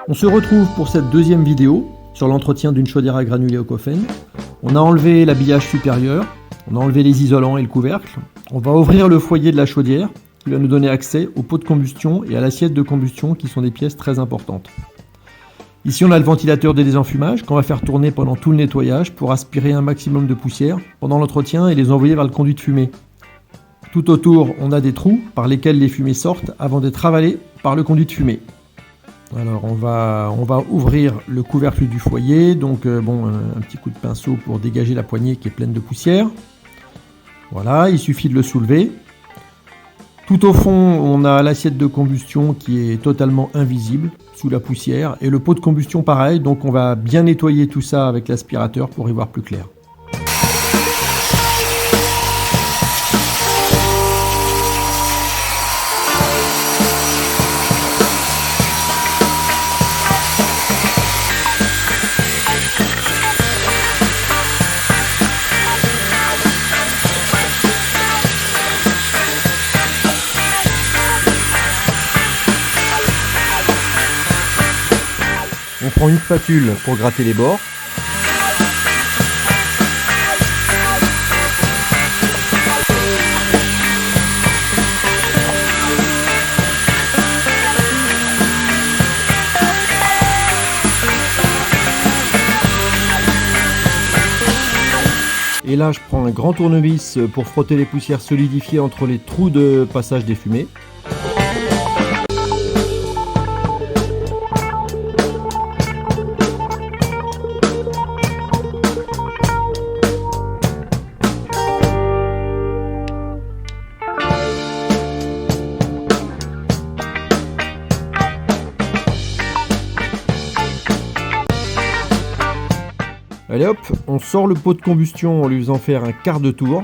On se retrouve pour cette deuxième vidéo sur l'entretien d'une chaudière à granulés au Kofen. On a enlevé l'habillage supérieur, on a enlevé les isolants et le couvercle. On va ouvrir le foyer de la chaudière qui va nous donner accès au pot de combustion et à l'assiette de combustion qui sont des pièces très importantes. Ici on a le ventilateur de désenfumage qu'on va faire tourner pendant tout le nettoyage pour aspirer un maximum de poussière pendant l'entretien et les envoyer vers le conduit de fumée. Tout autour on a des trous par lesquels les fumées sortent avant d'être avalées par le conduit de fumée. Alors on va ouvrir le couvercle du foyer, donc un petit coup de pinceau pour dégager la poignée qui est pleine de poussière. Voilà, il suffit de le soulever. Tout au fond, on a l'assiette de combustion qui est totalement invisible sous la poussière et le pot de combustion pareil, donc on va bien nettoyer tout ça avec l'aspirateur pour y voir plus clair. On prend une spatule pour gratter les bords. Et là, je prends un grand tournevis pour frotter les poussières solidifiées entre les trous de passage des fumées. Allez hop, on sort le pot de combustion en lui faisant faire un quart de tour.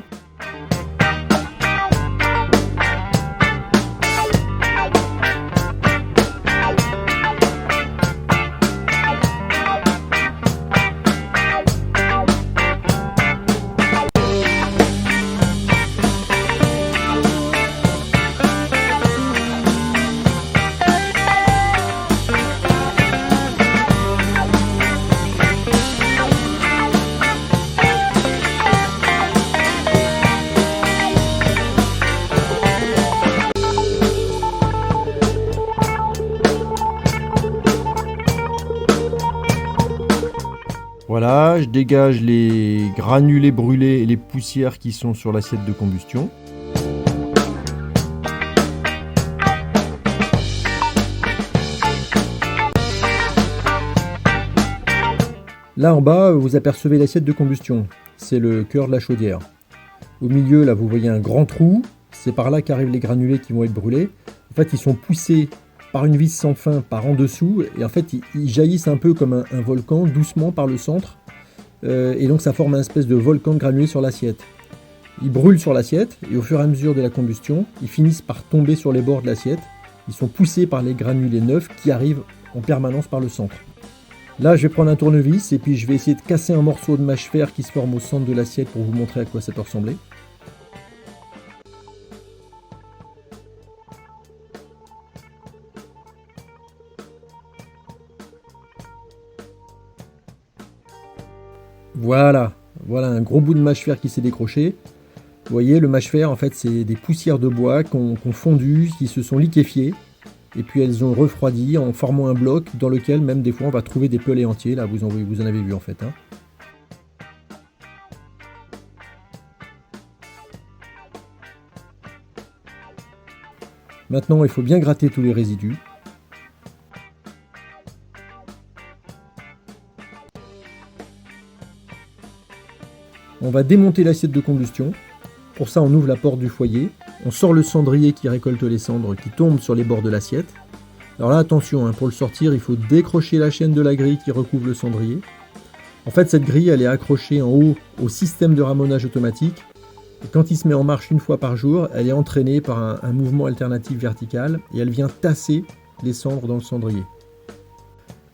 Voilà, je dégage les granulés brûlés et les poussières qui sont sur l'assiette de combustion. Là en bas, vous apercevez l'assiette de combustion. C'est le cœur de la chaudière. Au milieu, là, vous voyez un grand trou. C'est par là qu'arrivent les granulés qui vont être brûlés. En fait, ils sont poussés par une vis sans fin par en dessous, et en fait ils jaillissent un peu comme un volcan, doucement par le centre, et donc ça forme un espèce de volcan de granulés sur l'assiette. Ils brûlent sur l'assiette, et au fur et à mesure de la combustion, ils finissent par tomber sur les bords de l'assiette. Ils sont poussés par les granulés neufs qui arrivent en permanence par le centre. Là je vais prendre un tournevis, et puis je vais essayer de casser un morceau de mâche-fer qui se forme au centre de l'assiette pour vous montrer à quoi ça peut ressembler. Voilà un gros bout de mâche-fer qui s'est décroché. Vous voyez, le mâche-fer, en fait, c'est des poussières de bois qu'on fondu, qui se sont liquéfiées, et puis elles ont refroidi en formant un bloc dans lequel, même des fois, on va trouver des pelets entiers. Là, vous en avez vu, en fait. Maintenant, il faut bien gratter tous les résidus. On va démonter l'assiette de combustion. Pour ça, on ouvre la porte du foyer. On sort le cendrier qui récolte les cendres qui tombent sur les bords de l'assiette. Alors là, attention, pour le sortir, il faut décrocher la chaîne de la grille qui recouvre le cendrier. En fait, cette grille, elle est accrochée en haut au système de ramonage automatique. Et quand il se met en marche une fois par jour, elle est entraînée par un mouvement alternatif vertical et elle vient tasser les cendres dans le cendrier.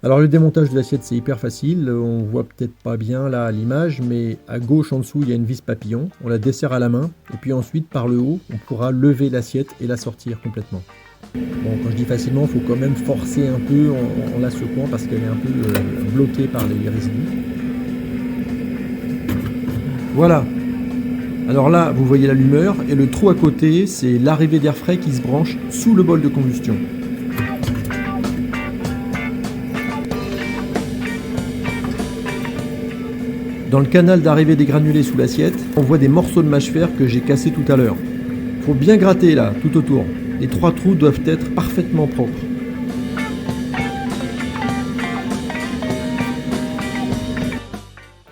Alors le démontage de l'assiette c'est hyper facile, on voit peut-être pas bien là à l'image, mais à gauche en dessous il y a une vis papillon, on la desserre à la main, et puis ensuite par le haut on pourra lever l'assiette et la sortir complètement. Bon, quand je dis facilement, il faut quand même forcer un peu en la secouant parce qu'elle est un peu bloquée par les résidus. Voilà. Alors là, vous voyez l'allumeur, et le trou à côté, c'est l'arrivée d'air frais qui se branche sous le bol de combustion. Dans le canal d'arrivée des granulés sous l'assiette, on voit des morceaux de mâche-fer que j'ai cassés tout à l'heure. Il faut bien gratter là, tout autour. Les 3 trous doivent être parfaitement propres.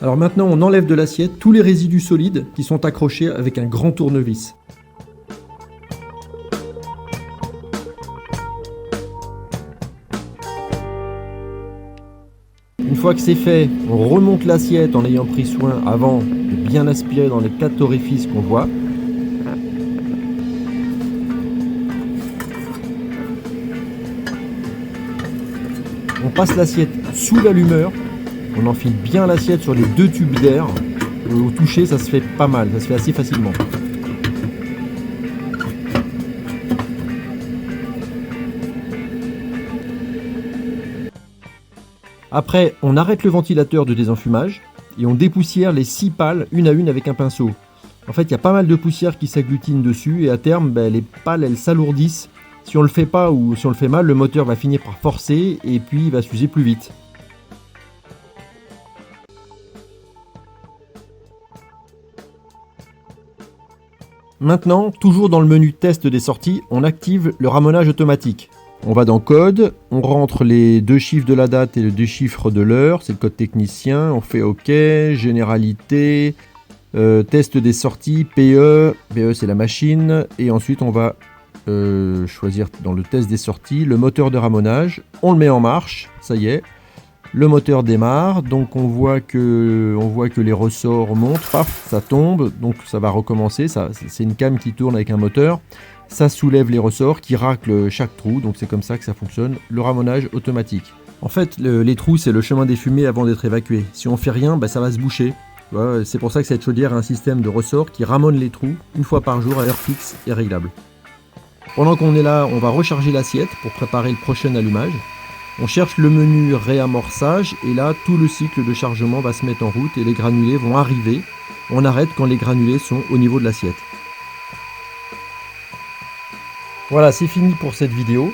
Alors maintenant, on enlève de l'assiette tous les résidus solides qui sont accrochés avec un grand tournevis. Une fois que c'est fait, on remonte l'assiette en ayant pris soin avant de bien aspirer dans les 4 orifices qu'on voit. On passe l'assiette sous l'allumeur, on enfile bien l'assiette sur les 2 tubes d'air. Au toucher, ça se fait pas mal, ça se fait assez facilement. Après, on arrête le ventilateur de désenfumage et on dépoussière les 6 pales une à une avec un pinceau. En fait, il y a pas mal de poussière qui s'agglutine dessus et à terme, les pales elles s'alourdissent. Si on le fait pas ou si on le fait mal, le moteur va finir par forcer et puis il va s'user plus vite. Maintenant, toujours dans le menu test des sorties, on active le ramonage automatique. On va dans code, on rentre les 2 chiffres de la date et les 2 chiffres de l'heure, c'est le code technicien, on fait OK, généralité, test des sorties, PE c'est la machine, et ensuite on va choisir dans le test des sorties le moteur de ramonage, on le met en marche, ça y est, le moteur démarre, donc on voit que les ressorts montent, paf, ça tombe, donc ça va recommencer, c'est une cam qui tourne avec un moteur. Ça soulève les ressorts qui raclent chaque trou, donc c'est comme ça que ça fonctionne, le ramonage automatique. En fait, les trous, c'est le chemin des fumées avant d'être évacué. Si on fait rien, ça va se boucher. C'est pour ça que cette chaudière a un système de ressorts qui ramone les trous une fois par jour à heure fixe et réglable. Pendant qu'on est là, on va recharger l'assiette pour préparer le prochain allumage. On cherche le menu réamorçage et là, tout le cycle de chargement va se mettre en route et les granulés vont arriver. On arrête quand les granulés sont au niveau de l'assiette. Voilà, c'est fini pour cette vidéo.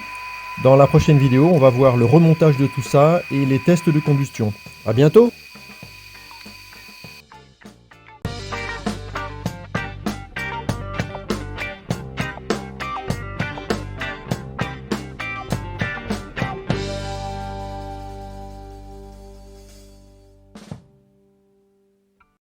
Dans la prochaine vidéo, on va voir le remontage de tout ça et les tests de combustion. À bientôt!